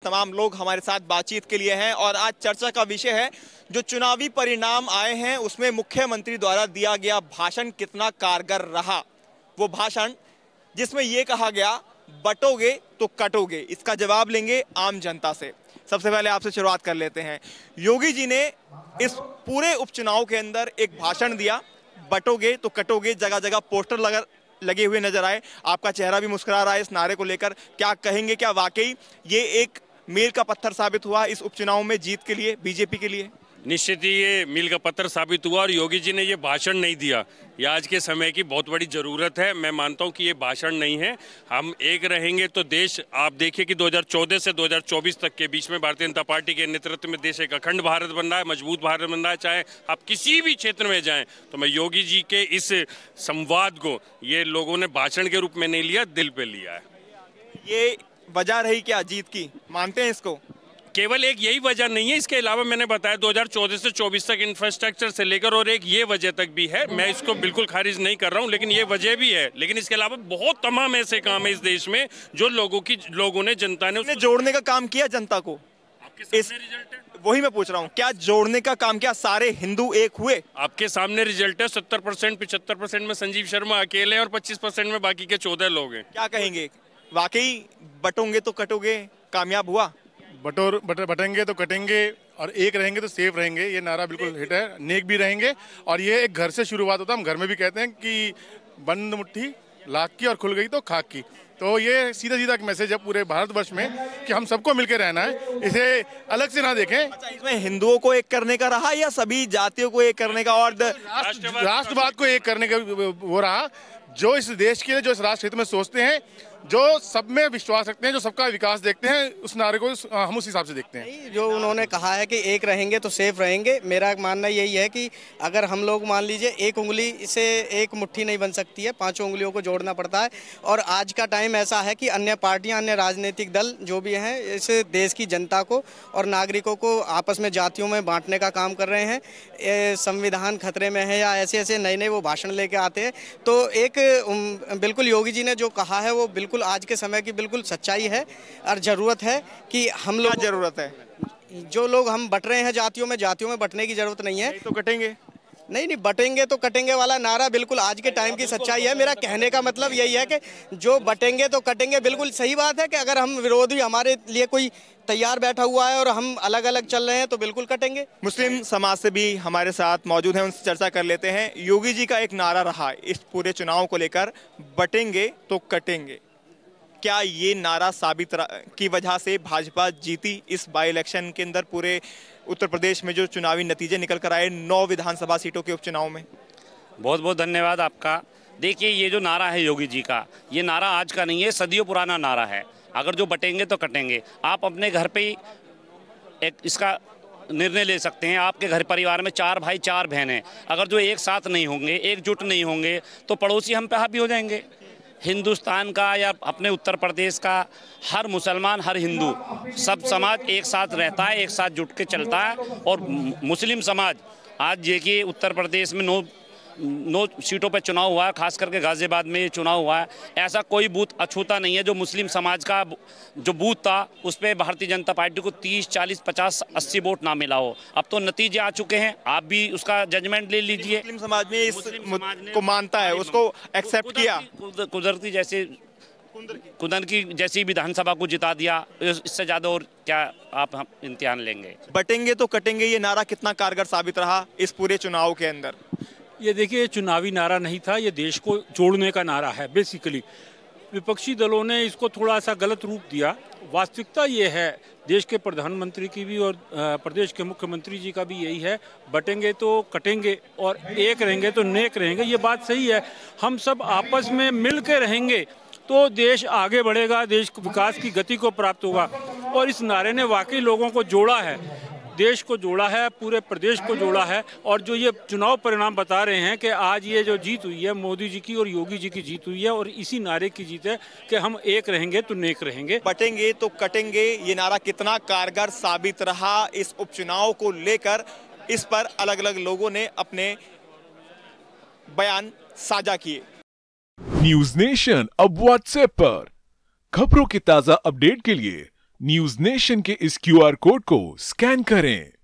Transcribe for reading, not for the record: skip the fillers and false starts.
तमाम लोग हमारे साथ बातचीत के लिए हैं और आज चर्चा का विषय है जो चुनावी परिणाम आए हैं उसमें मुख्यमंत्री द्वारा दिया गया भाषण कितना कारगर रहा। वो भाषण जिसमें ये कहा गया बटोगे तो कटोगे, इसका जवाब लेंगे आम जनता से। सबसे पहले आपसे शुरुआत कर लेते हैं। योगी जी ने इस पूरे उपचुनाव के अंदर एक भाषण दिया, बटोगे तो कटोगे, जगह जगह पोस्टर लगे हुए नजर आए, आपका चेहरा भी मुस्कुरा रहा है इस नारे को लेकर। क्या कहेंगे, क्या वाकई ये एक मील का पत्थर साबित हुआ इस उपचुनाव में जीत के लिए, बीजेपी के लिए? निश्चित ही ये मील का पत्थर साबित हुआ और योगी जी ने ये भाषण नहीं दिया, ये आज के समय की बहुत बड़ी ज़रूरत है। मैं मानता हूँ कि ये भाषण नहीं है। हम एक रहेंगे तो देश, आप देखिए कि 2014 से 2024 तक के बीच में भारतीय जनता पार्टी के नेतृत्व में देश एक अखंड भारत बन रहा है, मजबूत भारत बन रहा है। चाहे आप किसी भी क्षेत्र में जाएं, तो मैं योगी जी के इस संवाद को ये लोगों ने भाषण के रूप में नहीं लिया, दिल पे लिया है। ये वजह रही क्या जीत की, मानते हैं इसको? केवल एक यही वजह नहीं है, इसके अलावा मैंने बताया 2014 से 24 तक इंफ्रास्ट्रक्चर से लेकर और एक ये वजह तक भी है। मैं इसको बिल्कुल खारिज नहीं कर रहा हूं, लेकिन ये वजह भी है। लेकिन इसके अलावा बहुत तमाम ऐसे काम है इस देश में जो लोगों ने, जनता ने जोड़ने का काम किया जनता को। आपके सामने रिजल्ट है, वही मैं पूछ रहा हूँ, क्या जोड़ने का काम किया? सारे हिंदू एक हुए? आपके सामने रिजल्ट है। 70%, 75% में संजीव शर्मा अकेले और 25% में बाकी के 14 लोग हैं। क्या कहेंगे, वाकई बटोगे तो कटोगे कामयाब हुआ? बटेंगे तो कटेंगे और एक रहेंगे तो सेफ रहेंगे, ये नारा बिल्कुल हिट है। नेक भी रहेंगे और ये एक घर से शुरुआत होता है। हम घर में भी कहते हैं कि बंद मुट्ठी लाख की और खुल गई तो खाक की। तो ये सीधा सीधा एक मैसेज है पूरे भारतवर्ष में कि हम सबको मिलकर रहना है, इसे अलग से ना देखें। अच्छा, इसमें हिंदुओं को एक करने का रहा या सभी जातियों को एक करने का और राष्ट्रवाद को एक करने का वो रहा? जो इस देश के लिए, जो इस राष्ट्र हित में सोचते हैं, जो सब में विश्वास रखते हैं, जो सबका विकास देखते हैं, उस नारे को हम उस हिसाब से देखते हैं। जो उन्होंने कहा है कि एक रहेंगे तो सेफ रहेंगे, मेरा मानना यही है कि अगर हम लोग मान लीजिए एक उंगली से एक मुट्ठी नहीं बन सकती है, 5 उंगलियों को जोड़ना पड़ता है। और आज का टाइम ऐसा है कि अन्य पार्टियां, अन्य राजनीतिक दल जो भी हैं, इस देश की जनता को और नागरिकों को आपस में जातियों में बांटने का काम कर रहे हैं। संविधान खतरे में है या ऐसे ऐसे नए नए वो भाषण लेके आते हैं। तो एक बिल्कुल योगी जी ने जो कहा है वो बिल्कुल आज के समय की बिल्कुल सच्चाई है और जरूरत है कि हम लोग, जरूरत है जो लोग हम बट रहे हैं जातियों में बटने की जरूरत नहीं है। तो कटेंगे नहीं, बटेंगे तो कटेंगे वाला नारा बिल्कुल आज के टाइम की सच्चाई है। मेरा कहने का मतलब यही है कि जो बटेंगे तो कटेंगे, बिल्कुल सही बात है कि अगर हम विरोधी, हमारे लिए कोई तैयार बैठा हुआ है और हम अलग अलग चल रहे हैं तो बिल्कुल कटेंगे। मुस्लिम समाज से भी हमारे साथ मौजूद हैं, उनसे चर्चा कर लेते हैं। योगी जी का एक नारा रहा इस पूरे चुनाव को लेकर, बटेंगे तो कटेंगे। क्या ये नारा साबित की वजह से भाजपा जीती इस बाई इलेक्शन के अंदर? पूरे उत्तर प्रदेश में जो चुनावी नतीजे निकल कर आए 9 विधानसभा सीटों के उपचुनाव में। बहुत बहुत धन्यवाद आपका। देखिए, ये जो नारा है योगी जी का, ये नारा आज का नहीं है, सदियों पुराना नारा है। अगर जो बटेंगे तो कटेंगे, आप अपने घर पे ही एक इसका निर्णय ले सकते हैं। आपके घर परिवार में 4 भाई 4 बहनें, अगर जो एक साथ नहीं होंगे, एकजुट नहीं होंगे, तो पड़ोसी हम पे हावी हो जाएंगे। हिंदुस्तान का या अपने उत्तर प्रदेश का हर मुसलमान, हर हिंदू, सब समाज एक साथ रहता है, एक साथ जुट के चलता है। और मुस्लिम समाज, आज देखिए उत्तर प्रदेश में 9 सीटों पर चुनाव हुआ है, खास करके गाजियाबाद में चुनाव हुआ है। ऐसा कोई बूथ अछूता नहीं है जो मुस्लिम समाज का जो बूथ था उस पर भारतीय जनता पार्टी को 30, 40, 50, 80 वोट ना मिला हो। अब तो नतीजे आ चुके हैं, आप भी उसका जजमेंट ले लीजिए। मुस्लिम समाज में इस को मानता है, उसको एक्सेप्ट किया। कुदरती जैसे कुदन की जैसी विधानसभा को जिता दिया, इससे ज्यादा और क्या आप हम इम्तिहान लेंगे? बटेंगे तो कटेंगे, ये नारा कितना कारगर साबित रहा इस पूरे चुनाव के अंदर? ये देखिए, चुनावी नारा नहीं था, ये देश को जोड़ने का नारा है। बेसिकली विपक्षी दलों ने इसको थोड़ा सा गलत रूप दिया। वास्तविकता ये है, देश के प्रधानमंत्री की भी और प्रदेश के मुख्यमंत्री जी का भी यही है, बटेंगे तो कटेंगे और एक रहेंगे तो नेक रहेंगे। ये बात सही है। हम सब आपस में मिल के रहेंगे तो देश आगे बढ़ेगा, देश को विकास की गति को प्राप्त होगा। और इस नारे ने वाकई लोगों को जोड़ा है, देश को जोड़ा है, पूरे प्रदेश को जोड़ा है। और जो ये चुनाव परिणाम बता रहे हैं कि आज ये जो जीत हुई है मोदी जी की और योगी जी की जीत हुई है, और इसी नारे की जीत है कि हम एक रहेंगे तो नेक रहेंगे। बटेंगे तो कटेंगे, ये नारा कितना कारगर साबित रहा इस उपचुनाव को लेकर, इस पर अलग अलग लोगों ने अपने बयान साझा किए। न्यूज नेशन अब व्हाट्सएप पर खबरों की ताजा अपडेट के लिए न्यूज नेशन के इस QR कोड को स्कैन करें